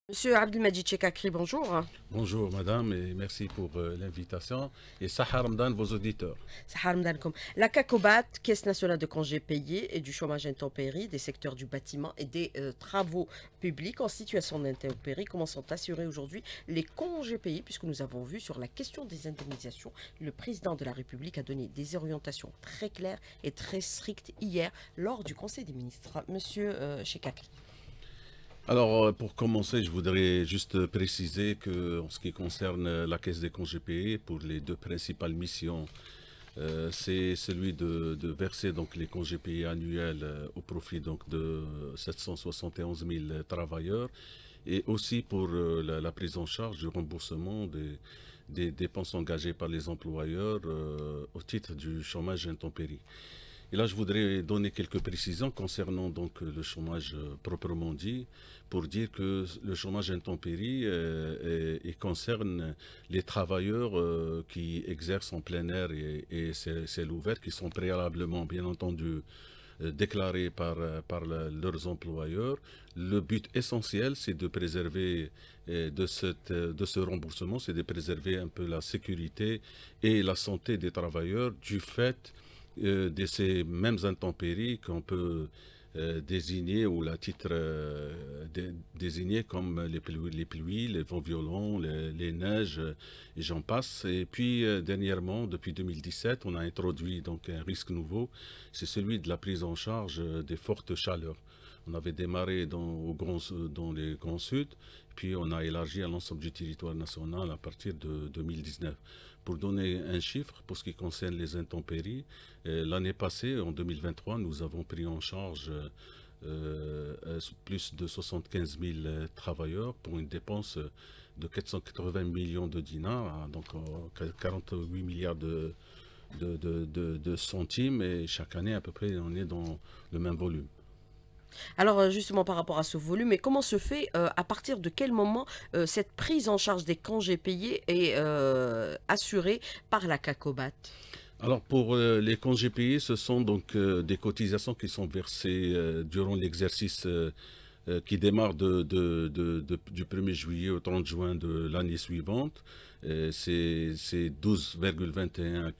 Monsieur Abdelmajid Chekakri, bonjour. Bonjour madame et merci pour l'invitation et Sahar Ramadan vos auditeurs. Sahar Mdankoum. La CACOBAT, Caisse nationale de congés payés et du chômage intempérie des secteurs du bâtiment et des travaux publics en situation d'intempérie, commencent à assurer aujourd'hui les congés payés, puisque nous avons vu sur la question des indemnisations, le président de la République a donné des orientations très claires et très strictes hier lors du Conseil des ministres. Monsieur Chekakri. Alors pour commencer, je voudrais juste préciser que en ce qui concerne la caisse des congés payés pour les deux principales missions, c'est celui de verser donc les congés payés annuels au profit donc de 771 000 travailleurs et aussi pour la prise en charge du remboursement des dépenses engagées par les employeurs au titre du chômage intempérie. Et là, je voudrais donner quelques précisions concernant donc le chômage proprement dit, pour dire que le chômage intempérie concerne les travailleurs qui exercent en plein air et ciel ouvert, qui sont préalablement, bien entendu, déclarés par leurs employeurs. Le but essentiel, c'est de préserver de ce remboursement, c'est de préserver un peu la sécurité et la santé des travailleurs du fait de ces mêmes intempéries qu'on peut désigner ou la titre désigner comme les pluies, les vents violents, les neiges et j'en passe. Et puis dernièrement, depuis 2017, on a introduit donc un risque nouveau, c'est celui de la prise en charge des fortes chaleurs. On avait démarré dans les Grands Sud, puis on a élargi à l'ensemble du territoire national à partir de 2019. Pour donner un chiffre, pour ce qui concerne les intempéries, l'année passée, en 2023, nous avons pris en charge plus de 75 000 travailleurs pour une dépense de 480 millions de dinars, hein, donc 48 milliards de centimes, et chaque année à peu près on est dans le même volume. Alors justement par rapport à ce volume, et comment se fait, à partir de quel moment cette prise en charge des congés payés est assurée par la CACOBAT? Alors pour les congés payés, ce sont donc des cotisations qui sont versées durant l'exercice qui démarre du 1er juillet au 30 juin de l'année suivante. C'est 12,21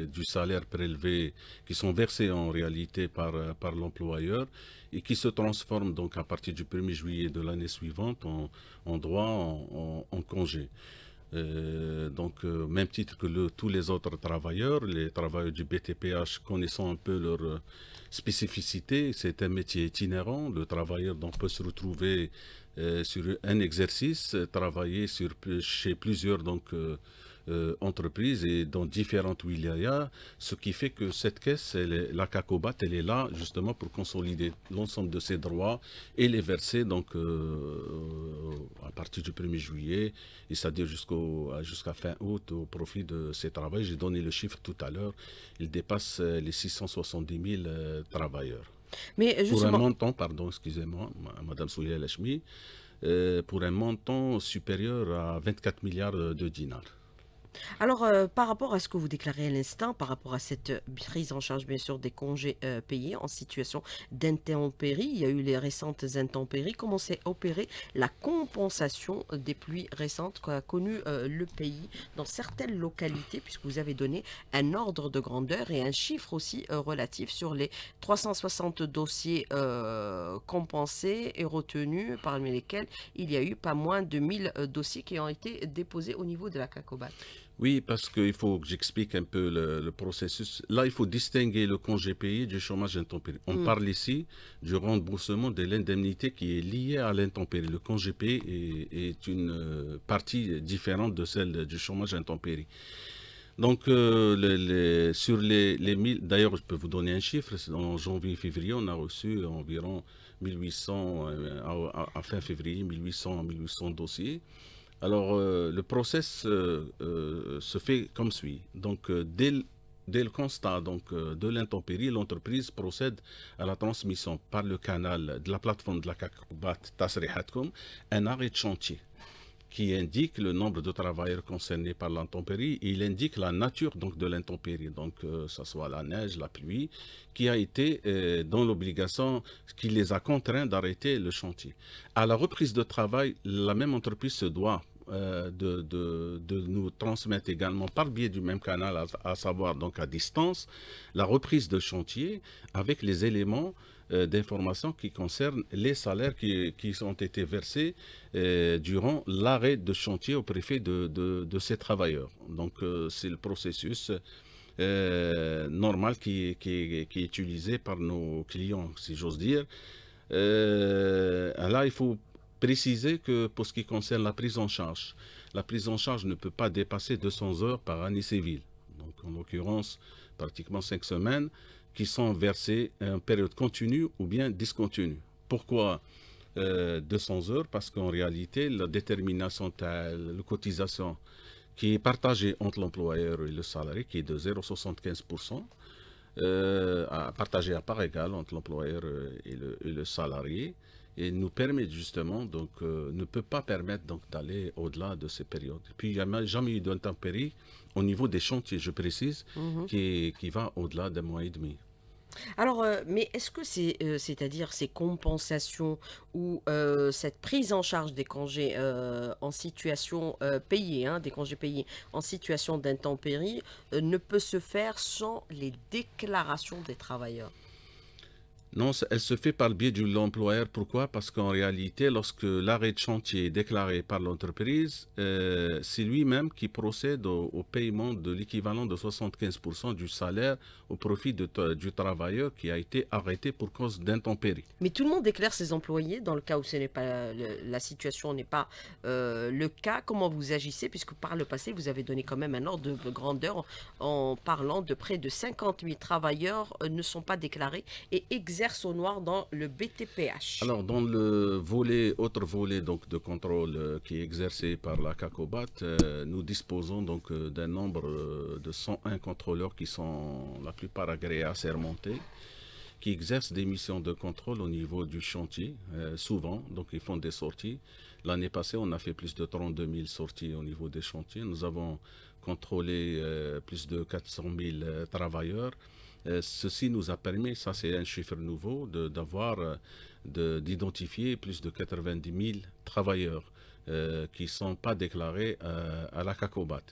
du salaire prélevé qui sont versés en réalité par l'employeur et qui se transforment donc à partir du 1er juillet de l'année suivante en droit en congé. Même titre que tous les autres travailleurs, les travailleurs du BTPH connaissant un peu leur spécificité, c'est un métier itinérant. Le travailleur donc peut se retrouver sur un exercice, travailler chez plusieurs entreprises et dans différentes wilayas, ce qui fait que cette caisse, la CACOBAT, elle est là justement pour consolider l'ensemble de ses droits et les verser donc à partir du 1er juillet, et c'est-à-dire jusqu'à fin août au profit de ces travailleurs. J'ai donné le chiffre tout à l'heure, il dépasse les 670 000 travailleurs. Mais Pour un justement, montant, pardon, excusez-moi, Madame Souya Lachmi, pour un montant supérieur à 24 milliards de dinars. alors, par rapport à ce que vous déclarez à l'instant, par rapport à cette prise en charge, bien sûr, des congés payés en situation d'intempérie, il y a eu les récentes intempéries. Comment s'est opérée la compensation des pluies récentes qu'a connu le pays dans certaines localités, puisque vous avez donné un ordre de grandeur et un chiffre aussi relatif sur les 360 dossiers compensés et retenus, parmi lesquels il y a eu pas moins de 1000 dossiers qui ont été déposés au niveau de la CACOBAT. Oui, parce qu'il faut que j'explique un peu le processus. Là, il faut distinguer le congé payé du chômage intempérie. On Hmm. parle ici du remboursement de l'indemnité qui est liée à l'intempérie. Le congé payé est une partie différente de celle du chômage intempérie. Donc, sur les 1000, d'ailleurs, je peux vous donner un chiffre. En janvier et février, on a reçu environ 1800, à fin février, 1800 dossiers. Alors, le process se fait comme suit. Donc, dès le constat de l'intempérie, l'entreprise procède à la transmission par le canal de la plateforme de la CACOBAT Tasrihatkum un arrêt de chantier qui indique le nombre de travailleurs concernés par l'intempérie. Il indique la nature donc, de l'intempérie, donc ça soit la neige, la pluie, qui a été dans l'obligation, qui les a contraints d'arrêter le chantier. À la reprise de travail, la même entreprise se doit de nous transmettre également par le biais du même canal, à savoir donc à distance, la reprise de chantier avec les éléments d'information qui concernent les salaires qui ont été versés durant l'arrêt de chantier au préfet de ces travailleurs. Donc c'est le processus normal qui est utilisé par nos clients, si j'ose dire. Là, il faut préciser que pour ce qui concerne la prise en charge ne peut pas dépasser 200 heures par année civile. Donc en l'occurrence, pratiquement 5 semaines qui sont versées en période continue ou bien discontinue. Pourquoi 200 heures? Parce qu'en réalité, la détermination de la cotisation qui est partagée entre l'employeur et le salarié, qui est de 0,75%, partagée à part égale entre l'employeur et le salarié, et nous permet justement, donc, ne peut pas permettre donc d'aller au-delà de ces périodes. Et puis, il n'y a jamais eu d'intempérie au niveau des chantiers, je précise, qui va au-delà d'un mois et demi. Alors, mais est-ce que c'est-à-dire ces compensations ou cette prise en charge des congés en situation payée, hein, des congés payés en situation d'intempérie, ne peut se faire sans les déclarations des travailleurs? Non, elle se fait par le biais de l'employeur. Pourquoi? Parce qu'en réalité, lorsque l'arrêt de chantier est déclaré par l'entreprise, c'est lui-même qui procède au paiement de l'équivalent de 75% du salaire au profit du travailleur qui a été arrêté pour cause d'intempérie. Mais tout le monde déclare ses employés dans le cas où ce n'est pas la situation n'est pas le cas. Comment vous agissez? Puisque par le passé, vous avez donné quand même un ordre de grandeur en parlant de près de 50 000 travailleurs ne sont pas déclarés et exercent au noir dans le BTPH. Alors, dans le autre volet donc, de contrôle qui est exercé par la CACOBAT, nous disposons donc d'un nombre de 101 contrôleurs qui sont la plupart agréés, assermentés, qui exercent des missions de contrôle au niveau du chantier, souvent, donc ils font des sorties. L'année passée, on a fait plus de 32 000 sorties au niveau des chantiers. Nous avons contrôlé plus de 400 000 travailleurs. Ceci nous a permis, ça c'est un chiffre nouveau, d'identifier plus de 90 000 travailleurs qui ne sont pas déclarés à la CACOBAT.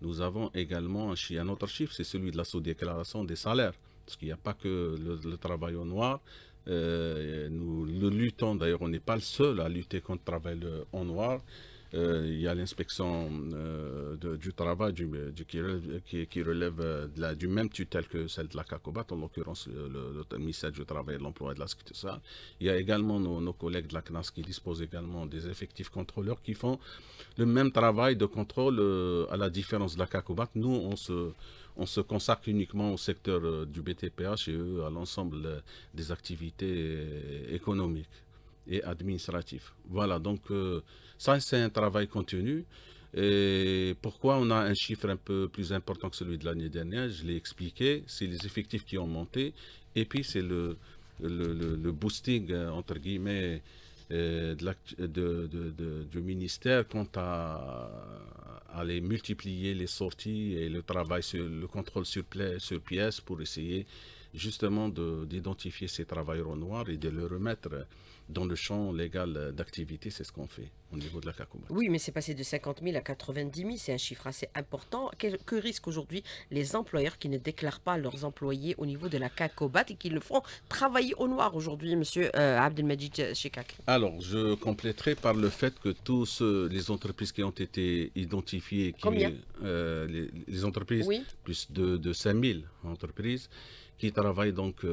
Nous avons également un autre chiffre, c'est celui de la sous-déclaration des salaires, parce qu'il n'y a pas que le travail au noir. Nous le luttons, d'ailleurs on n'est pas le seul à lutter contre le travail au noir. Il y a l'inspection du travail qui relève du même tutelle que celle de la CACOBAT, en l'occurrence le ministère du Travail, de l'Emploi et de la Sécurité sociale. Il y a également nos collègues de la CNAS qui disposent également des effectifs contrôleurs qui font le même travail de contrôle à la différence de la CACOBAT. Nous, on se consacre uniquement au secteur du BTPH et eux à l'ensemble des activités économiques et administratif. Voilà, donc ça c'est un travail continu. Et pourquoi on a un chiffre un peu plus important que celui de l'année dernière? Je l'ai expliqué, c'est les effectifs qui ont monté et puis c'est le boosting, entre guillemets, du ministère quant à aller multiplier les sorties et le travail le contrôle sur pièce pour essayer justement d'identifier ces travailleurs au noir et de les remettre dans le champ légal d'activité. C'est ce qu'on fait au niveau de la CACOBAT. Oui, mais c'est passé de 50 000 à 90 000, c'est un chiffre assez important. Que risquent aujourd'hui les employeurs qui ne déclarent pas leurs employés au niveau de la CACOBAT et qui le font travailler au noir aujourd'hui, monsieur Abdelmajid Chekak? Alors, je compléterai par le fait que tous les entreprises qui ont été identifiées, Combien? Les entreprises, Oui. plus de 5 000 entreprises, qui travaillent donc,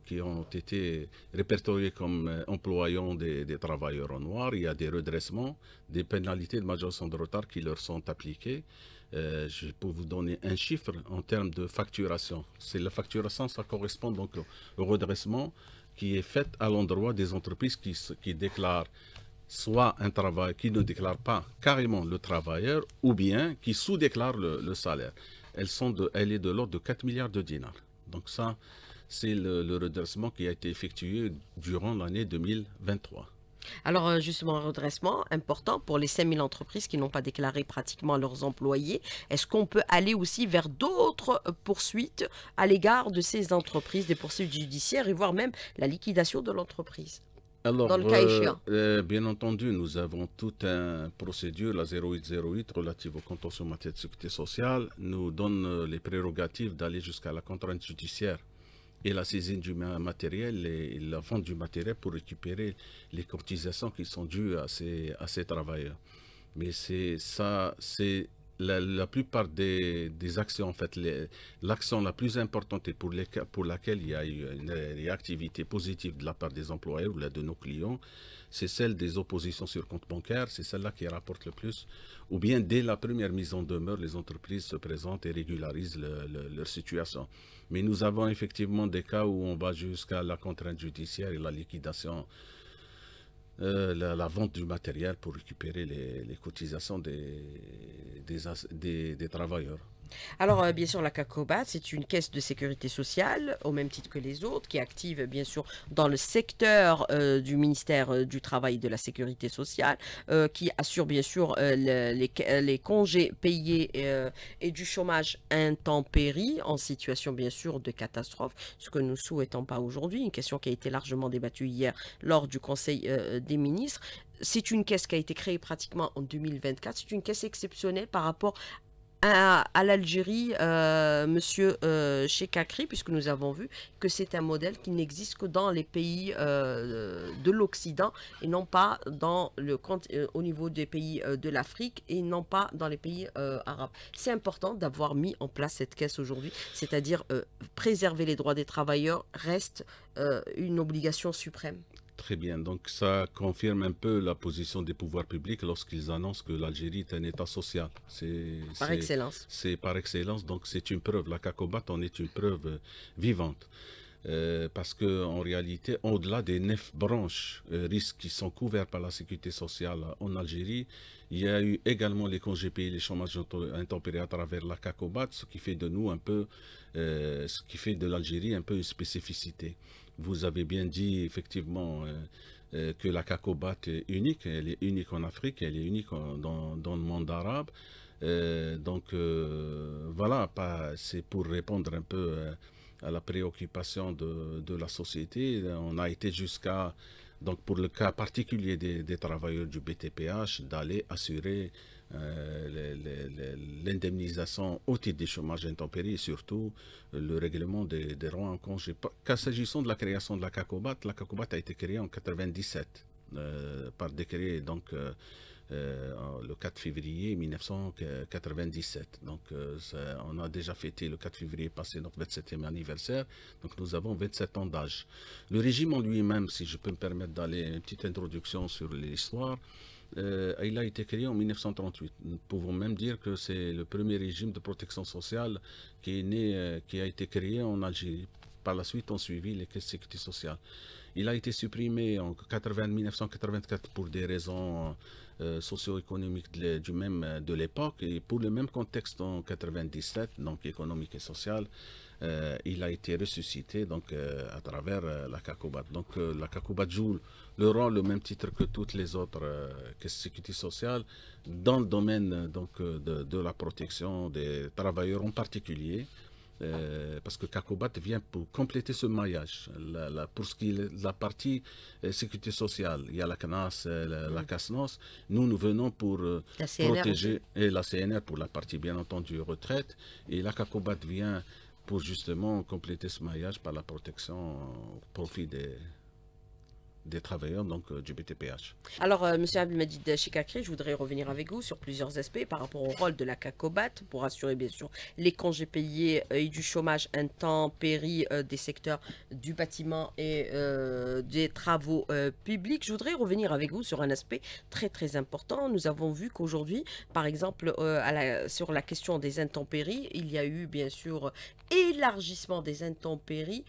qui ont été répertoriés comme employant des travailleurs en noir. Il y a des redressements, des pénalités de majoration de retard qui leur sont appliquées. Je peux vous donner un chiffre en termes de facturation. C'est la facturation, ça correspond donc au redressement qui est fait à l'endroit des entreprises qui déclarent soit un travail qui ne déclare pas carrément le travailleur ou bien qui sous-déclare le salaire. Elle est de l'ordre de 4 milliards de dinars. Donc ça, c'est le redressement qui a été effectué durant l'année 2023. Alors justement, un redressement important pour les 5000 entreprises qui n'ont pas déclaré pratiquement leurs employés. Est-ce qu'on peut aller aussi vers d'autres poursuites à l'égard de ces entreprises, des poursuites judiciaires et voire même la liquidation de l'entreprise, Alors, dans le cas échéant? bien entendu, nous avons toute une procédure, la 0808, relative au contentieux en matière de sécurité sociale, nous donne les prérogatives d'aller jusqu'à la contrainte judiciaire et la saisine du matériel et la vente du matériel pour récupérer les cotisations qui sont dues à ces travailleurs. Mais c'est ça, c'est la plupart des actions, en fait, l'action la plus importante et pour laquelle il y a eu une réactivité positive de la part des employeurs ou de nos clients, c'est celle des oppositions sur compte bancaire, c'est celle-là qui rapporte le plus. Ou bien dès la première mise en demeure, les entreprises se présentent et régularisent leur situation. Mais nous avons effectivement des cas où on va jusqu'à la contrainte judiciaire et la liquidation, la vente du matériel pour récupérer les cotisations des travailleurs. Alors, bien sûr, la CACOBAT, c'est une caisse de sécurité sociale, au même titre que les autres, qui est active, bien sûr, dans le secteur du ministère du Travail et de la Sécurité sociale, qui assure, bien sûr, les congés payés et du chômage intempéries en situation, bien sûr, de catastrophe, ce que nous souhaitons pas aujourd'hui, une question qui a été largement débattue hier lors du Conseil des ministres. C'est une caisse qui a été créée pratiquement en 2024. C'est une caisse exceptionnelle par rapport à l'Algérie, monsieur Chekakri, puisque nous avons vu que c'est un modèle qui n'existe que dans les pays de l'Occident et non pas au niveau des pays de l'Afrique et non pas dans les pays arabes. C'est important d'avoir mis en place cette caisse aujourd'hui, c'est-à-dire préserver les droits des travailleurs reste une obligation suprême. Très bien, donc ça confirme un peu la position des pouvoirs publics lorsqu'ils annoncent que l'Algérie est un État social. Par excellence. C'est par excellence, donc c'est une preuve. La CACOBAT en est une preuve vivante. Parce qu'en réalité, au-delà des 9 branches risques qui sont couverts par la sécurité sociale en Algérie, il y a eu également les congés payés, les chômages intempérés à travers la CACOBAT, ce qui fait de nous un peu, ce qui fait de l'Algérie un peu une spécificité. Vous avez bien dit effectivement que la CACOBAT est unique, elle est unique en Afrique, elle est unique dans le monde arabe. Voilà, c'est pour répondre un peu à la préoccupation de la société. On a été jusqu'à, donc pour le cas particulier des travailleurs du BTPH, d'aller assurer l'indemnisation au titre des chômages intempéries et surtout le règlement des droits en congé. S'agissant de la création de la CACOBAT a été créée en 97 par décret donc le 4 février 1997. Donc on a déjà fêté le 4 février passé notre 27e anniversaire, donc nous avons 27 ans d'âge. Le régime en lui-même, si je peux me permettre d'aller une petite introduction sur l'histoire, il a été créé en 1938. Nous pouvons même dire que c'est le premier régime de protection sociale qui est né, qui a été créé en Algérie. Par la suite, ont suivi les caisses de sécurité sociale. Il a été supprimé en 1984 pour des raisons socio-économiques de l'époque et pour le même contexte en 97, donc économique et social, il a été ressuscité donc à travers la CACOBAT. Donc la CACOBAT joue le rôle au même titre que toutes les autres caisses de sécurité sociale dans le domaine donc de la protection des travailleurs en particulier. Parce que CACOBAT vient pour compléter ce maillage. Pour ce qui est de la partie sécurité sociale, il y a la CNAS, la CASNOS. Nous venons pour La CNR protéger, aussi. et la CNR pour la partie bien entendu retraite. Et la CACOBAT vient pour justement compléter ce maillage par la protection au profit des travailleurs donc, du BTPH. Alors, Monsieur Abdelmajid Chikakri, je voudrais revenir avec vous sur plusieurs aspects par rapport au rôle de la CACOBAT pour assurer bien sûr les congés payés et du chômage intempéries des secteurs du bâtiment et des travaux publics. Je voudrais revenir avec vous sur un aspect très très important. Nous avons vu qu'aujourd'hui, par exemple, sur la question des intempéries, il y a eu bien sûr élargissement des intempéries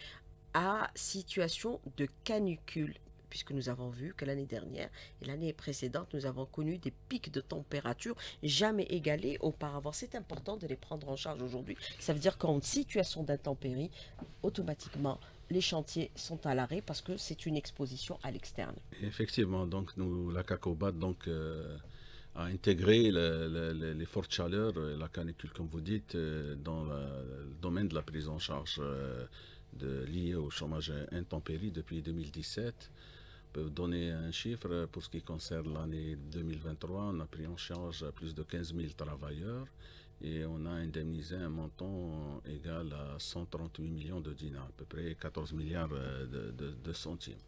à situation de canicule, puisque nous avons vu que l'année dernière et l'année précédente, nous avons connu des pics de température jamais égalés auparavant. C'est important de les prendre en charge aujourd'hui. Ça veut dire qu'en situation d'intempérie, automatiquement, les chantiers sont à l'arrêt parce que c'est une exposition à l'externe. Effectivement, donc nous, la Cacobat a intégré les fortes chaleurs, la canicule comme vous dites, dans le domaine de la prise en charge liée au chômage intempérie depuis 2017. Peut donner un chiffre pour ce qui concerne l'année 2023, on a pris en charge plus de 15 000 travailleurs et on a indemnisé un montant égal à 138 millions de dinars, à peu près 14 milliards de centimes.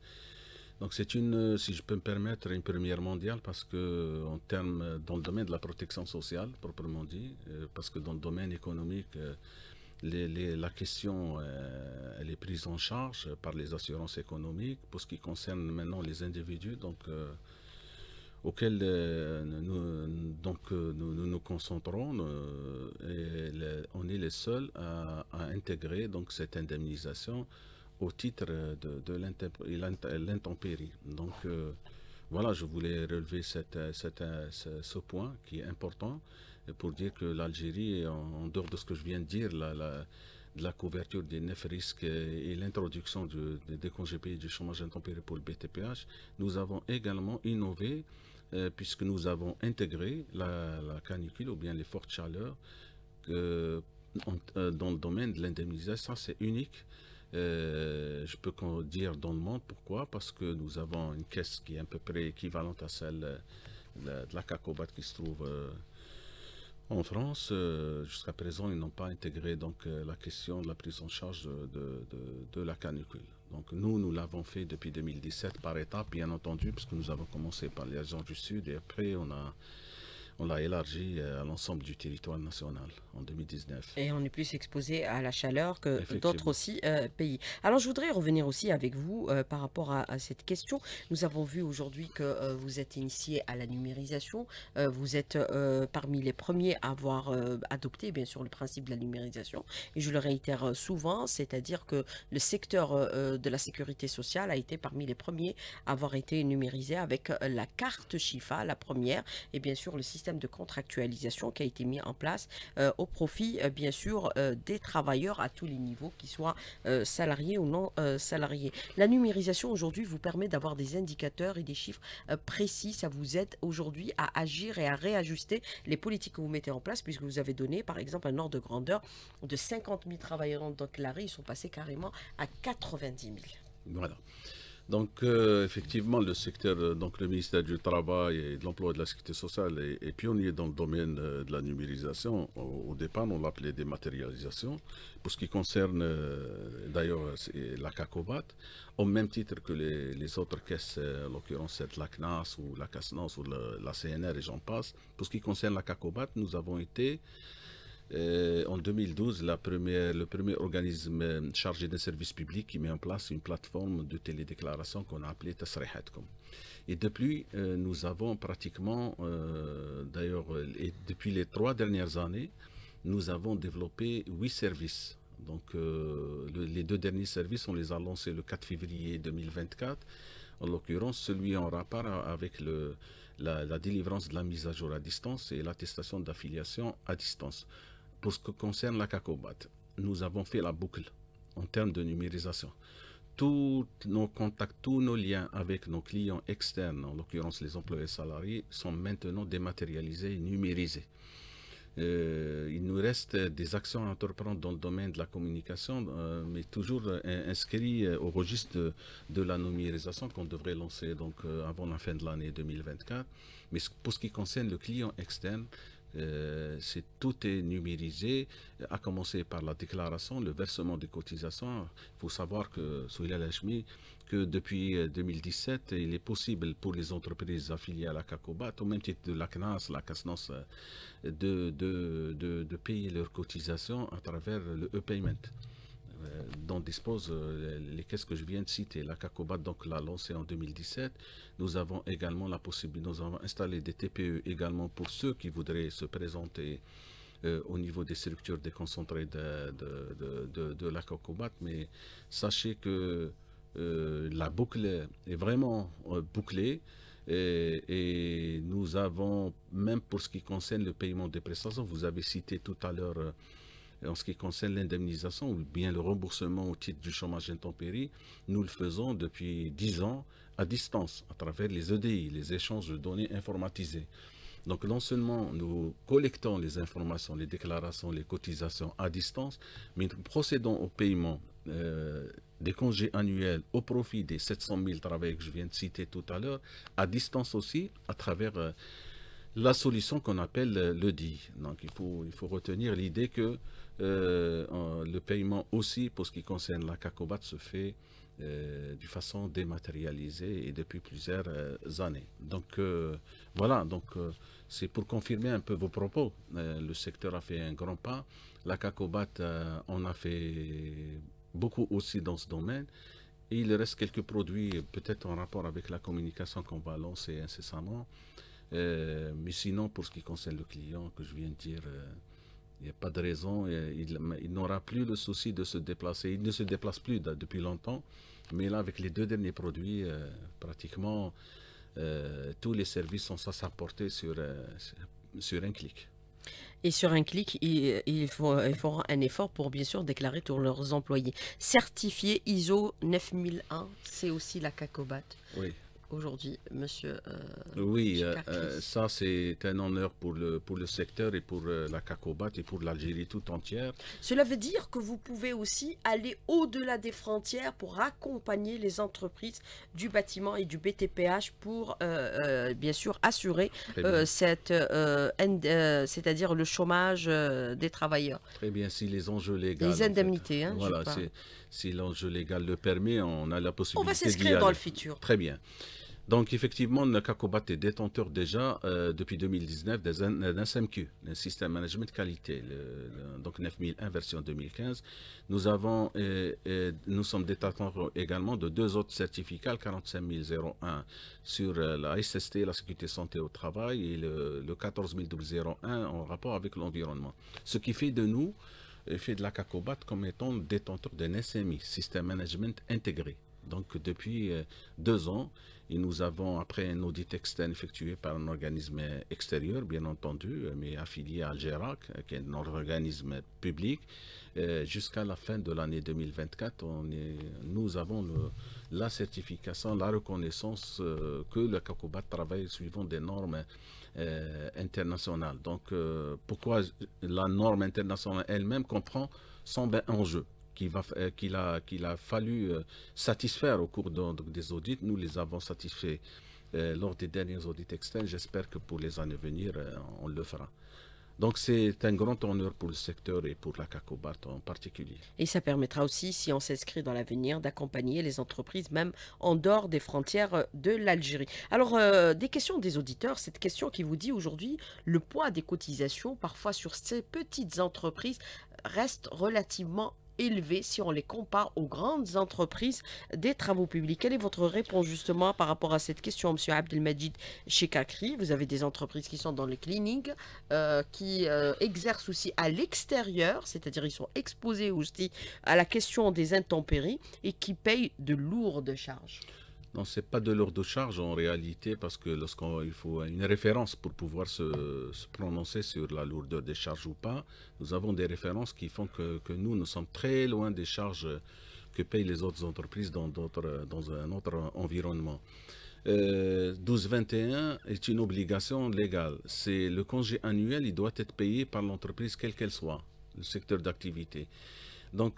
Donc c'est une, si je peux me permettre, une première mondiale parce que en termes dans le domaine de la protection sociale, proprement dit, parce que dans le domaine économique, la question elle est prise en charge par les assurances économiques pour ce qui concerne maintenant les individus auxquels nous nous concentrons on est les seuls à intégrer donc cette indemnisation au titre de l'intempérie. Donc voilà, je voulais relever ce point qui est important pour dire que l'Algérie, en dehors de ce que je viens de dire, de la couverture des 9 risques et l'introduction des congés payés du chômage intempéries pour le BTPH, nous avons également innové puisque nous avons intégré la canicule ou bien les fortes chaleurs dans le domaine de l'indemnisation. Ça, c'est unique. Je peux dire dans le monde pourquoi, parce que nous avons une caisse qui est à peu près équivalente à celle de la Cacobat qui se trouve en France. Jusqu'à présent, ils n'ont pas intégré donc la question de la prise en charge de la canicule. Donc nous l'avons fait depuis 2017 par étapes, bien entendu, puisque nous avons commencé par les régions du Sud et après on l'a élargi à l'ensemble du territoire national en 2019. Et on est plus exposé à la chaleur que d'autres Effectivement. aussi pays. Alors je voudrais revenir aussi avec vous par rapport à cette question. Nous avons vu aujourd'hui que vous êtes initié à la numérisation. Vous êtes parmi les premiers à avoir adopté bien sûr le principe de la numérisation. Et je le réitère souvent, c'est-à-dire que le secteur de la sécurité sociale a été parmi les premiers à avoir été numérisé avec la carte Chifa, la première, et bien sûr le système de contractualisation qui a été mis en place au profit, bien sûr, des travailleurs à tous les niveaux, qu'ils soient salariés ou non salariés. La numérisation aujourd'hui vous permet d'avoir des indicateurs et des chiffres précis. Ça vous aide aujourd'hui à agir et à réajuster les politiques que vous mettez en place, puisque vous avez donné, par exemple, un ordre de grandeur de 50 000 travailleurs dans l'arrêt. Ils sont passés carrément à 90 000. Voilà. Donc, effectivement, le secteur, donc le ministère du Travail et de l'Emploi et de la Sécurité sociale est pionnier dans le domaine de la numérisation. Au départ, on l'appelait dématérialisation. Pour ce qui concerne, d'ailleurs, la CACOBAT, au même titre que les autres caisses, en l'occurrence la CNAS ou la CASNAS ou la CNR et j'en passe. Pour ce qui concerne la CACOBAT, nous avons été en 2012, le premier organisme chargé d'un service public qui met en place une plateforme de télédéclaration qu'on a appelée Tasrihatkom. Et depuis, nous avons pratiquement, d'ailleurs, depuis les 3 dernières années, nous avons développé 8 services. Donc, les 2 derniers services, on les a lancés le 4 février 2024. En l'occurrence, celui en rapport avec la délivrance de la mise à jour à distance et l'attestation d'affiliation à distance. Pour ce qui concerne la CACOBAT, nous avons fait la boucle en termes de numérisation. Tous nos contacts, tous nos liens avec nos clients externes, en l'occurrence les employés salariés, sont maintenant dématérialisés et numérisés. Il nous reste des actions à entreprendre dans le domaine de la communication, mais toujours inscrits au registre de la numérisation qu'on devrait lancer donc, avant la fin de l'année 2024. Mais pour ce qui concerne le client externe, tout est numérisé, à commencer par la déclaration, le versement des cotisations. Il faut savoir que, Souila Lachmi, que depuis 2017, il est possible pour les entreprises affiliées à la CACOBAT, au même titre de la CNAS, la CASNOS, de payer leurs cotisations à travers le e-payment dont disposent les caisses que je viens de citer. La CACOBAT donc l'a lancé en 2017. Nous avons également la possibilité, nous avons installé des TPE également pour ceux qui voudraient se présenter au niveau des structures déconcentrées de la CACOBAT. Mais sachez que la boucle est vraiment bouclée. Et nous avons, même pour ce qui concerne le paiement des prestations, vous avez cité tout à l'heure En ce qui concerne l'indemnisation ou bien le remboursement au titre du chômage intempérie, nous le faisons depuis 10 ans à distance, à travers les EDI, les échanges de données informatisés. Donc non seulement nous collectons les informations, les déclarations, les cotisations à distance, mais nous procédons au paiement des congés annuels au profit des 700 000 travailleurs que je viens de citer tout à l'heure, à distance aussi, à travers la solution qu'on appelle l'EDI. Donc il faut retenir l'idée que le paiement aussi, pour ce qui concerne la CACOBAT, se fait de façon dématérialisée et depuis plusieurs années. Donc voilà, donc c'est pour confirmer un peu vos propos. Le secteur a fait un grand pas. La CACOBAT en a fait beaucoup aussi dans ce domaine. Et il reste quelques produits, peut-être en rapport avec la communication qu'on va lancer incessamment. Mais sinon, pour ce qui concerne le client que je viens de dire, il n'y a pas de raison. Il n'aura plus le souci de se déplacer. Il ne se déplace plus depuis longtemps. Mais là, avec les 2 derniers produits, pratiquement tous les services sont à sa portée sur un clic. Et sur un clic, ils feront un effort pour bien sûr déclarer tous leurs employés. Certifié ISO 9001, c'est aussi la CACOBAT. Oui. Aujourd'hui, monsieur Oui, Chikakis. ça c'est un honneur pour le secteur et pour la CACOBAT et pour l'Algérie tout entière. Cela veut dire que vous pouvez aussi aller au-delà des frontières pour accompagner les entreprises du bâtiment et du BTPH pour bien sûr assurer Très bien. c'est-à-dire le chômage des travailleurs. Très bien, si les enjeux légaux, Les en fait, indemnités, hein, je voilà, parle. si l'enjeu légal le permet, on a la On va possibilité d'y s'inscrire dans le aller. futur. Très bien. Donc, effectivement, le CACOBAT est détenteur déjà, depuis 2019, d'un SMQ, un système management qualité, donc 9001 version 2015. Nous sommes détenteurs également de 2 autres certificats, le 45001 sur la SST, la sécurité santé au travail, et le 14001 en rapport avec l'environnement. Ce qui fait de nous, fait de la CACOBAT comme étant détenteur d'un SMI, système management intégré. Donc, depuis 2 ans, et nous avons, après un audit externe effectué par un organisme extérieur, bien entendu, mais affilié à Algerac, qui est un organisme public, jusqu'à la fin de l'année 2024, nous avons la certification, la reconnaissance que le CACOBAT travaille suivant des normes internationales. Donc, pourquoi la norme internationale elle-même comprend 120 enjeux qu'il a fallu satisfaire au cours des audits. Nous les avons satisfaits lors des derniers audits externes. J'espère que pour les années à venir, on le fera. Donc c'est un grand honneur pour le secteur et pour la CACOBAT en particulier. Et ça permettra aussi, si on s'inscrit dans l'avenir, d'accompagner les entreprises même en dehors des frontières de l'Algérie. Alors, des questions des auditeurs, cette question qui vous dit aujourd'hui, le poids des cotisations parfois sur ces petites entreprises reste relativement élevé si on les compare aux grandes entreprises des travaux publics. Quelle est votre réponse justement par rapport à cette question, M. Abdelmajid Chekakri? Vous avez des entreprises qui sont dans le cleaning, qui exercent aussi à l'extérieur, c'est-à-dire ils sont exposés aussi à la question des intempéries et qui payent de lourdes charges. Non, ce n'est pas de lourde charge en réalité, parce que il faut une référence pour pouvoir se prononcer sur la lourdeur des charges ou pas. Nous avons des références qui font que nous sommes très loin des charges que payent les autres entreprises dans un autre environnement. 1221 est une obligation légale. C'est le congé annuel, il doit être payé par l'entreprise quelle qu'elle soit, le secteur d'activité. Donc,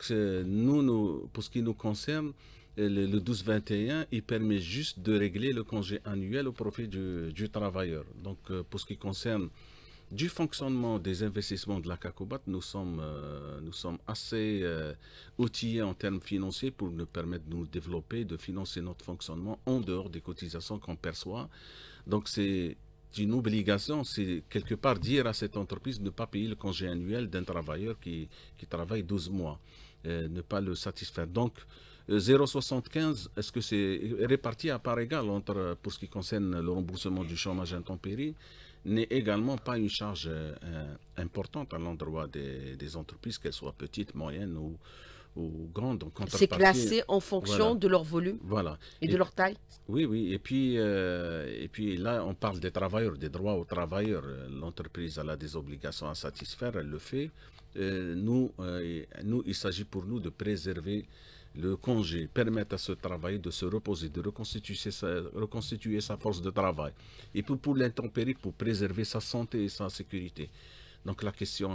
pour ce qui nous concerne, le 1221, il permet juste de régler le congé annuel au profit du travailleur. Donc, pour ce qui concerne du fonctionnement des investissements de la CACOBAT, nous sommes assez outillés en termes financiers pour nous permettre de nous développer, de financer notre fonctionnement en dehors des cotisations qu'on perçoit. Donc, c'est une obligation, c'est quelque part dire à cette entreprise de ne pas payer le congé annuel d'un travailleur qui travaille 12 mois, ne pas le satisfaire. Donc, 0,75, est-ce que c'est réparti à part égale pour ce qui concerne le remboursement du chômage intempérie, n'est également pas une charge importante à l'endroit des entreprises, qu'elles soient petites, moyennes ou grande en C'est contrepartie. classé en fonction Voilà, de leur volume voilà. et de leur taille? Oui, oui. Et puis là, on parle des travailleurs, des droits aux travailleurs. L'entreprise, elle a des obligations à satisfaire, elle le fait. Nous, il s'agit pour nous de préserver le congé, permettre à ce travail de se reposer, de reconstituer sa force de travail. Et puis pour l'intempérie, pour préserver sa santé et sa sécurité. Donc la question,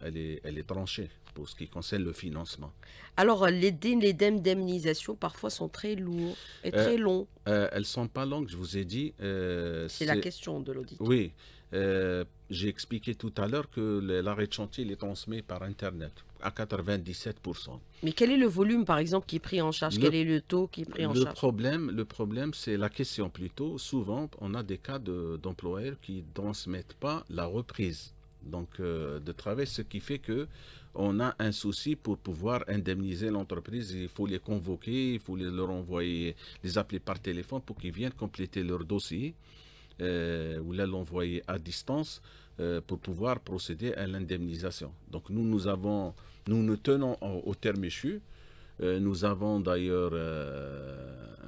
elle est tranchée pour ce qui concerne le financement. Alors, les délais d'indemnisation parfois sont très lourds et Euh, très longs. Elles sont pas longues, je vous ai dit. C'est la question de l'auditeur. Oui, j'ai expliqué tout à l'heure que l'arrêt de chantier il est transmis par Internet à 97%. Mais quel est le volume, par exemple, qui est pris en charge? Le, Quel est le taux qui est pris en charge? le problème, c'est la question plutôt. Souvent, on a des cas d'employeurs qui ne transmettent pas la reprise de travail, ce qui fait que on a un souci pour pouvoir indemniser l'entreprise. Il faut les convoquer, il faut leur envoyer, les appeler par téléphone pour qu'ils viennent compléter leur dossier ou l'envoyer à distance pour pouvoir procéder à l'indemnisation. Donc nous nous tenons au terme échu. Nous avons d'ailleurs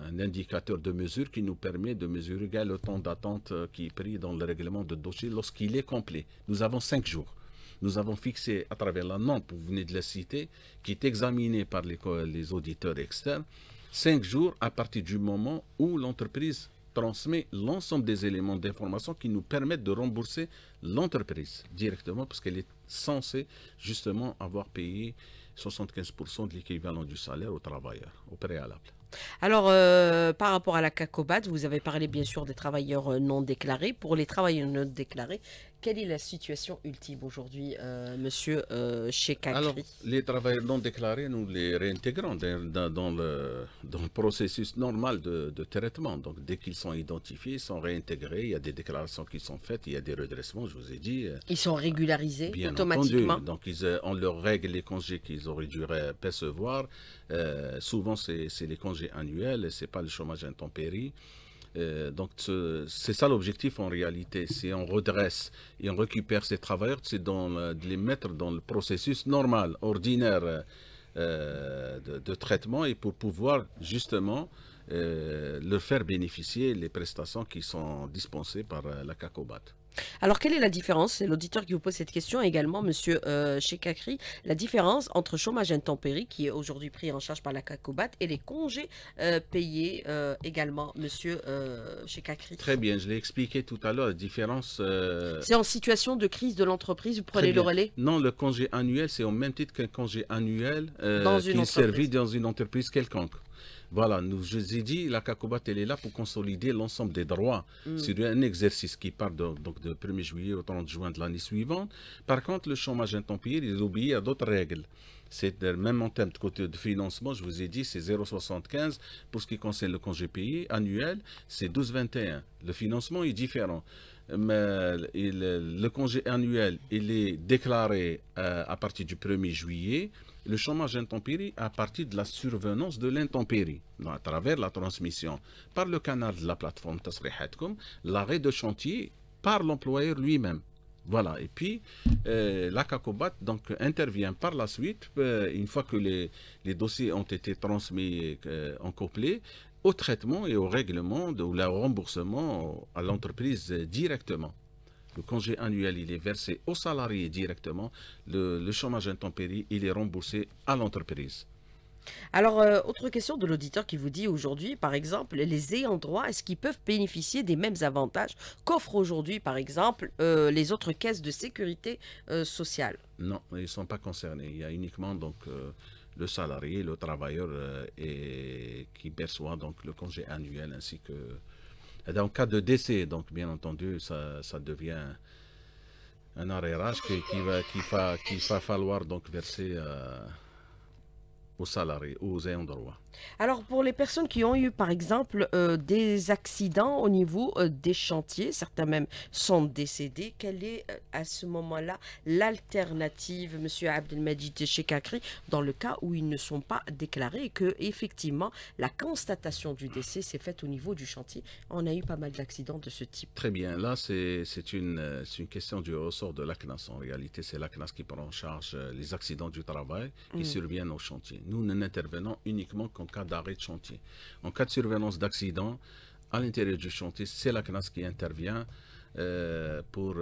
un indicateur de mesure qui nous permet de mesurer le temps d'attente qui est pris dans le règlement de dossier lorsqu'il est complet. Nous avons 5 jours. Nous avons fixé à travers la norme, vous venez de la citer, qui est examinée par les auditeurs externes, 5 jours à partir du moment où l'entreprise transmet l'ensemble des éléments d'information qui nous permettent de rembourser l'entreprise directement parce qu'elle est censée justement avoir payé 75% de l'équivalent du salaire aux travailleurs, au préalable. Alors, par rapport à la CACOBAT, vous avez parlé bien sûr des travailleurs non déclarés. Pour les travailleurs non déclarés, quelle est la situation ultime aujourd'hui, monsieur Alors, Chekakri? les travailleurs non déclarés, nous les réintégrons dans le processus normal de traitement. Donc, dès qu'ils sont identifiés, ils sont réintégrés. Il y a des déclarations qui sont faites, il y a des redressements, je vous ai dit. Ils sont régularisés Bien automatiquement? entendu. Donc, on leur règle les congés qu'ils auraient dû percevoir. Souvent, c'est les congés annuels, c'est pas le chômage intempérie. Donc, c'est ça l'objectif en réalité. Si on redresse et on récupère ces travailleurs, c'est de les mettre dans le processus normal, ordinaire de traitement et pour pouvoir justement leur faire bénéficier les prestations qui sont dispensées par la CACOBAT. Alors, quelle est la différence? C'est l'auditeur qui vous pose cette question également, monsieur Chekakri. La différence entre chômage intempérie, qui est aujourd'hui pris en charge par la CACOBAT, et les congés payés également, monsieur Chekakri. Très bien, je l'ai expliqué tout à l'heure, la différence. C'est en situation de crise de l'entreprise, vous Très prenez le bien. relais Non, le congé annuel, c'est au même titre qu'un congé annuel dans qui une est servi entreprise. dans une entreprise quelconque. Voilà, je vous ai dit, la CACOBAT, elle est là pour consolider l'ensemble des droits sur un exercice qui part donc de 1er juillet au 30 juin de l'année suivante. Par contre, le chômage intempérie, il est obéi à d'autres règles. C'est même en termes de côté de financement, je vous ai dit, c'est 0,75. Pour ce qui concerne le congé payé annuel, c'est 12,21. Le financement est différent. Mais le congé annuel, il est déclaré à partir du 1er juillet. Le chômage intempérie à partir de la survenance de l'intempérie, à travers la transmission par le canal de la plateforme Tasrihatkoum, l'arrêt de chantier par l'employeur lui-même. Voilà, et puis la CACOBAT donc, intervient par la suite, une fois que les dossiers ont été transmis en complet, au traitement et au règlement ou le remboursement à l'entreprise directement. Le congé annuel, il est versé aux salariés directement. Le chômage intempérie, il est remboursé à l'entreprise. Alors, autre question de l'auditeur qui vous dit aujourd'hui, par exemple, les ayants droit, est-ce qu'ils peuvent bénéficier des mêmes avantages qu'offrent aujourd'hui, par exemple, les autres caisses de sécurité sociale? Non, ils ne sont pas concernés. Il y a uniquement donc, le salarié, le travailleur qui perçoit donc, le congé annuel ainsi que... En cas de décès, donc bien entendu, ça devient un arrérage qu'il va falloir donc verser aux salariés, aux ayants droit. Alors, pour les personnes qui ont eu, par exemple, des accidents au niveau des chantiers, certains même sont décédés, quelle est à ce moment-là l'alternative, monsieur Abdelmajid Chekakri, dans le cas où ils ne sont pas déclarés et que, effectivement, la constatation du décès s'est faite au niveau du chantier? On a eu pas mal d'accidents de ce type. Très bien. Là, c'est une question du ressort de l'ACNAS. En réalité, c'est l'ACNAS qui prend en charge les accidents du travail qui surviennent au chantier. Nous n'intervenons uniquement qu'en cas d'arrêt de chantier. En cas de survenance d'accident, à l'intérieur du chantier, c'est la CNAS qui intervient pour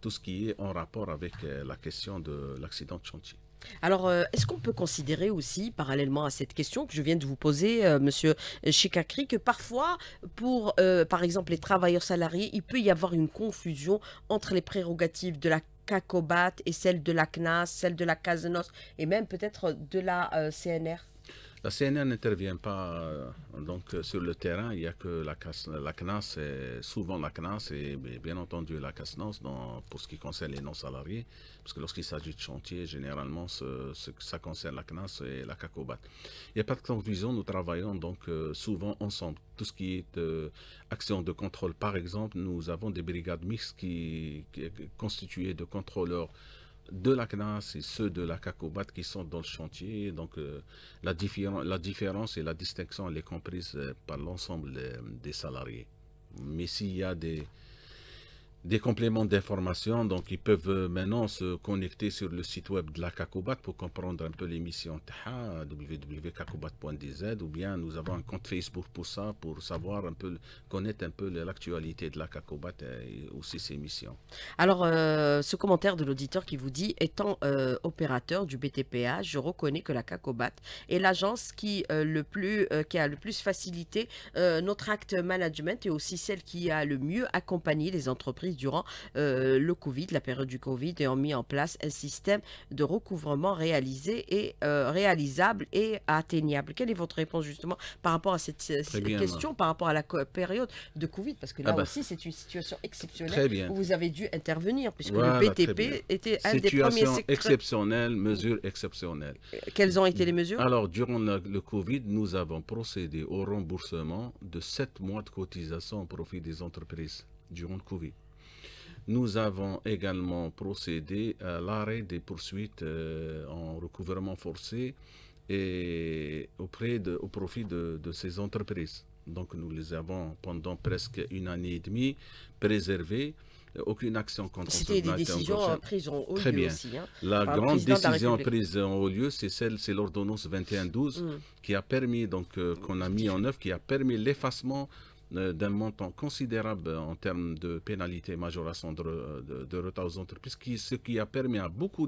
tout ce qui est en rapport avec la question de l'accident de chantier. Alors, est-ce qu'on peut considérer aussi, parallèlement à cette question que je viens de vous poser, Monsieur Chikakri, que parfois, pour, par exemple, les travailleurs salariés, il peut y avoir une confusion entre les prérogatives de la CACOBAT et celles de la CNAS, celles de la CASNOS et même peut-être de la CNR? La CNR n'intervient pas sur le terrain, il n'y a que la CNAS, souvent la CNAS et bien entendu la CASNOS pour ce qui concerne les non-salariés, parce que lorsqu'il s'agit de chantier, généralement ça concerne la CNAS et la CACOBAT. Il n'y a pas de confusion, nous travaillons donc souvent ensemble. Tout ce qui est action de contrôle, par exemple, nous avons des brigades mixtes qui constituées de contrôleurs de la CNAS et ceux de la CACOBAT qui sont dans le chantier. Donc la différence et la distinction elle est comprise par l'ensemble des salariés. Mais s'il y a des compléments d'information, donc ils peuvent maintenant se connecter sur le site web de la CACOBAT pour comprendre un peu l'émission TAHA, www.cacobat.dz, ou bien nous avons un compte Facebook pour ça, pour savoir un peu, connaître un peu l'actualité de la CACOBAT et aussi ses missions. Alors, ce commentaire de l'auditeur qui vous dit, étant opérateur du BTPA, je reconnais que la CACOBAT est l'agence qui a le plus facilité notre acte management et aussi celle qui a le mieux accompagné les entreprises durant le Covid, la période du Covid, et ont mis en place un système de recouvrement réalisable et atteignable. Quelle est votre réponse justement par rapport à cette question, par rapport à la période de Covid? Parce que là aussi, c'est une situation exceptionnelle où vous avez dû intervenir, puisque le BTP était un des premiers secteurs. Situation exceptionnelle, mesures exceptionnelles. Quelles ont été les mesures? Alors, durant le Covid, nous avons procédé au remboursement de 7 mois de cotisation au profit des entreprises durant le Covid. Nous avons également procédé à l'arrêt des poursuites en recouvrement forcé et au profit de ces entreprises. Donc nous les avons pendant presque une année et demie préservées. Aucune action contentieuse. C'était des décisions prises en haut lieu aussi. Hein, la grande décision prise en haut lieu, c'est l'ordonnance 2112 qui a permis, qu'on a mis en œuvre, qui a permis l'effacement d'un montant considérable en termes de pénalité majoration de retard aux entreprises, ce qui a permis à beaucoup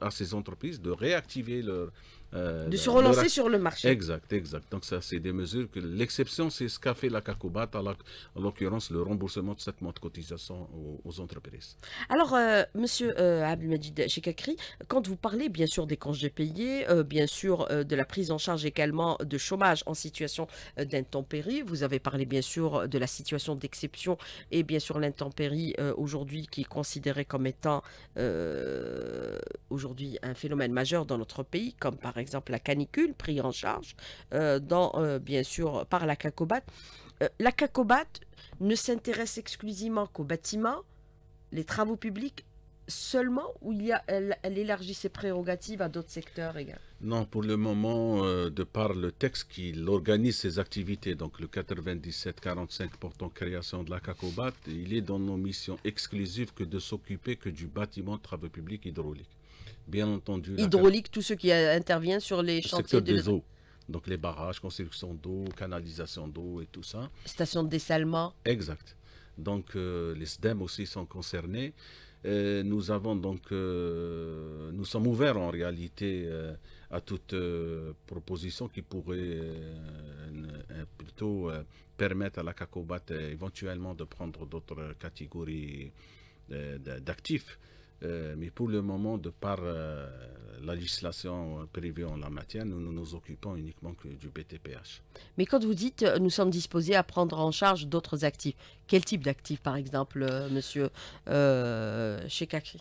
à ces entreprises de réactiver de se relancer sur le marché. Exact. Donc ça, c'est des mesures que l'exception, c'est ce qu'a fait la CACOBAT, en l'occurrence le remboursement de 7 mois de cotisation aux entreprises. Alors, Monsieur Abdelmajid Chikakri, quand vous parlez bien sûr des congés payés, bien sûr de la prise en charge également de chômage en situation d'intempérie, vous avez parlé bien sûr de la situation d'exception et bien sûr l'intempérie aujourd'hui qui est considérée comme étant aujourd'hui un phénomène majeur dans notre pays, comme par exemple la canicule prise en charge bien sûr par la CACOBAT. La CACOBAT ne s'intéresse exclusivement qu'aux bâtiments, les travaux publics seulement, ou elle élargit ses prérogatives à d'autres secteurs également? Non, pour le moment, de par le texte qui organise ses activités, donc le 97-45 portant création de la CACOBAT, il est dans nos missions exclusives que de s'occuper que du bâtiment de travaux publics hydrauliques. Bien entendu. Hydraulique, tout ce qui intervient sur les chantiers des eaux. Donc les barrages, construction d'eau, canalisation d'eau et tout ça. Station de dessalement. Exact. Donc les SDEM aussi sont concernés. Nous sommes ouverts en réalité à toute proposition qui pourrait plutôt permettre à la CACOBAT éventuellement de prendre d'autres catégories d'actifs. Mais pour le moment, de par la législation prévue en la matière, nous nous occupons uniquement que du BTPH. Mais quand vous dites nous sommes disposés à prendre en charge d'autres actifs, quel type d'actifs par exemple, monsieur Chikakri?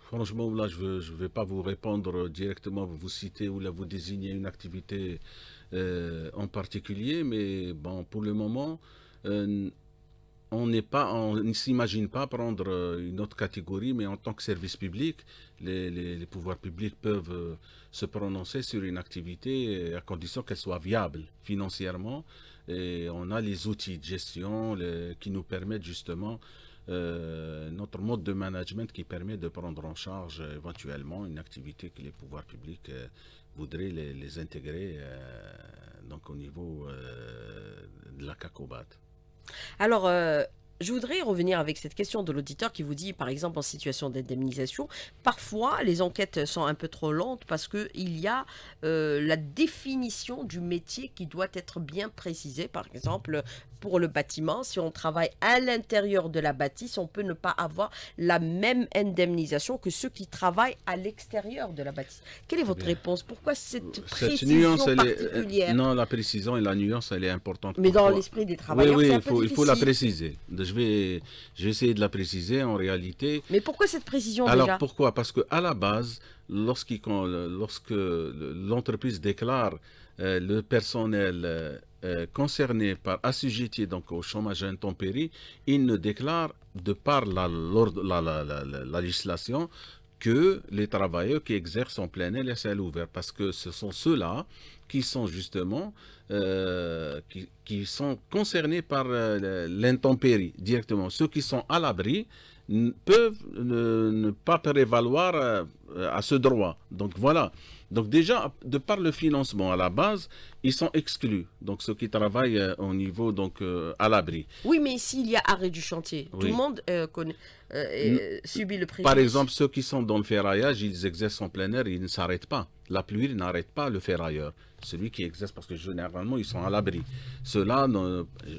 Franchement, là, je ne vais pas vous répondre directement, vous citer ou là, vous désigner une activité en particulier, mais bon, pour le moment, on ne s'imagine pas prendre une autre catégorie, mais en tant que service public, les pouvoirs publics peuvent se prononcer sur une activité à condition qu'elle soit viable financièrement. Et on a les outils de gestion qui nous permettent justement notre mode de management qui permet de prendre en charge éventuellement une activité que les pouvoirs publics voudraient les intégrer donc au niveau de la CACOBAT. Alors, je voudrais revenir avec cette question de l'auditeur qui vous dit, par exemple, en situation d'indemnisation, parfois les enquêtes sont un peu trop lentes parce qu'il y a la définition du métier qui doit être bien précisée. Par exemple, pour le bâtiment, si on travaille à l'intérieur de la bâtisse, on peut ne pas avoir la même indemnisation que ceux qui travaillent à l'extérieur de la bâtisse. Quelle est votre réponse? Pourquoi cette précision particulière? Non, la précision et la nuance, elle est importante. Mais dans l'esprit des travailleurs, oui, c'est un il peu faut difficile. la préciser. Je vais essayer de la préciser en réalité. Mais pourquoi cette précision Alors déjà? pourquoi? Parce qu'à la base, lorsque l'entreprise déclare le personnel concerné par assujetti donc au chômage intempérie, il ne déclare de par la législation que les travailleurs qui exercent en plein air et à ciel ouvert, parce que ce sont ceux-là qui sont justement qui sont concernés par l'intempérie directement. Ceux qui sont à l'abri peuvent ne pas prévaloir à ce droit. Donc voilà. Donc déjà, de par le financement à la base, ils sont exclus. Donc ceux qui travaillent au niveau donc à l'abri. Oui, mais s'il y a arrêt du chantier, Oui. tout le monde subit le préjudice. Par exemple, ceux qui sont dans le ferraillage, ils exercent en plein air, ils ne s'arrêtent pas. La pluie n'arrête pas le ferrailleur. Celui qui exerce, parce que généralement, ils sont à l'abri. Ceux-là,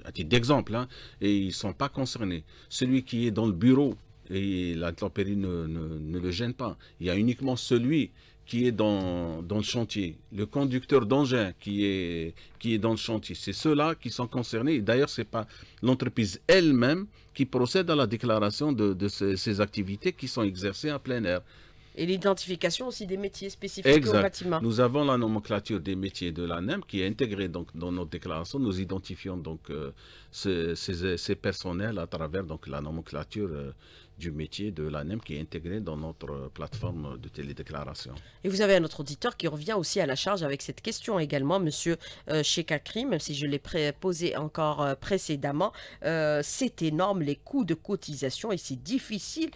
à titre d'exemple, hein, et ils ne sont pas concernés. Celui qui est dans le bureau, et l'intempérie ne le gêne pas. Il y a uniquement celui qui est dans le chantier, le conducteur d'engin qui est dans le chantier. C'est ceux-là qui sont concernés. D'ailleurs, ce n'est pas l'entreprise elle-même qui procède à la déclaration de ces activités qui sont exercées en plein air. Et l'identification aussi des métiers spécifiques au bâtiment. Nous avons la nomenclature des métiers de l'ANEM qui est intégrée donc, dans notre déclaration. Nous identifions donc ces personnels à travers donc, la nomenclature du métier de l'ANEM qui est intégrée dans notre plateforme de télédéclaration. Et vous avez un autre auditeur qui revient aussi à la charge avec cette question également, Monsieur Chekakri, même si je l'ai posé encore précédemment. C'est énorme les coûts de cotisation et c'est difficile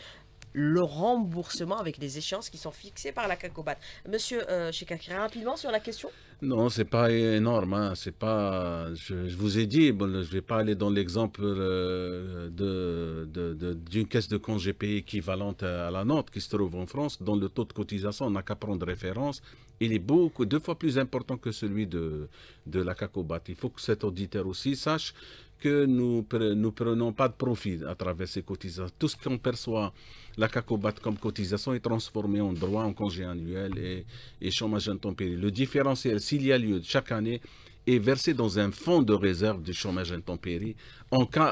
le remboursement avec les échéances qui sont fixées par la CACOBAT. Monsieur Chekakri, rapidement sur la question. Non, c'est pas énorme. Hein. C'est pas. Je vous ai dit, bon, je vais pas aller dans l'exemple d'une caisse de congé payé équivalente à la nôtre qui se trouve en France, dont le taux de cotisation, on n'a qu'à prendre référence. Il est deux fois plus important que celui de la CACOBAT. Il faut que cet auditeur aussi sache que nous ne prenons pas de profit à travers ces cotisations. Tout ce qu'on perçoit, la CACOBAT comme cotisation est transformé en droit, en congé annuel et chômage intempérie. Le différentiel, s'il y a lieu chaque année, est versé dans un fonds de réserve de chômage intempérie.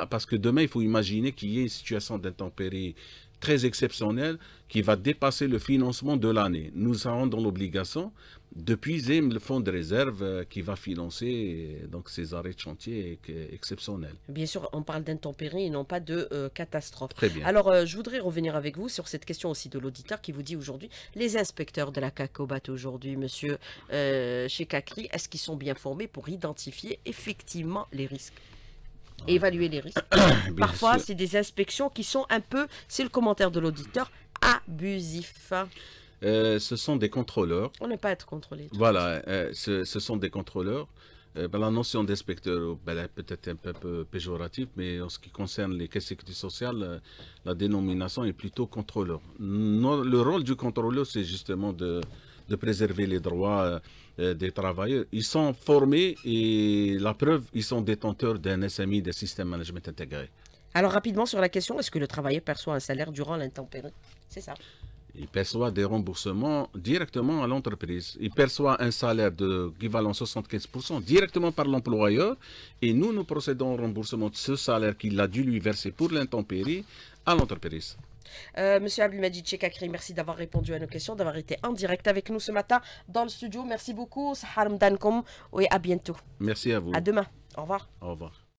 Parce que demain, il faut imaginer qu'il y ait une situation d'intempérie très exceptionnelle qui va dépasser le financement de l'année. Nous serons dans l'obligation de puiser le fonds de réserve qui va financer donc, ces arrêts de chantier exceptionnels. Bien sûr, on parle d'intempéries et non pas de catastrophe. Très bien. Alors, je voudrais revenir avec vous sur cette question aussi de l'auditeur qui vous dit aujourd'hui, les inspecteurs de la CACOBAT aujourd'hui, Monsieur Chekakri, est-ce qu'ils sont bien formés pour identifier effectivement les risques ? Évaluer les risques. Parfois, c'est des inspections qui sont un peu, c'est le commentaire de l'auditeur, abusifs. Ce sont des contrôleurs. On ne peut pas être contrôlé. Voilà, ce sont des contrôleurs. La notion d'inspecteur est peut-être un peu péjorative, mais en ce qui concerne les caisses de sécurité sociale, la dénomination est plutôt contrôleur. Le rôle du contrôleur, c'est justement de préserver les droits des travailleurs. Ils sont formés et la preuve, ils sont détenteurs d'un SMI, d'un système management intégré. Alors rapidement sur la question, est-ce que le travailleur perçoit un salaire durant l'intempérie? C'est ça. Il perçoit des remboursements directement à l'entreprise. Il perçoit un salaire d'équivalent 75% directement par l'employeur et nous procédons au remboursement de ce salaire qu'il a dû lui verser pour l'intempérie à l'entreprise. Monsieur Abdelmajid Chekakri, merci d'avoir répondu à nos questions, d'avoir été en direct avec nous ce matin dans le studio. Merci beaucoup. Et à bientôt. Merci à vous. À demain. Au revoir. Au revoir.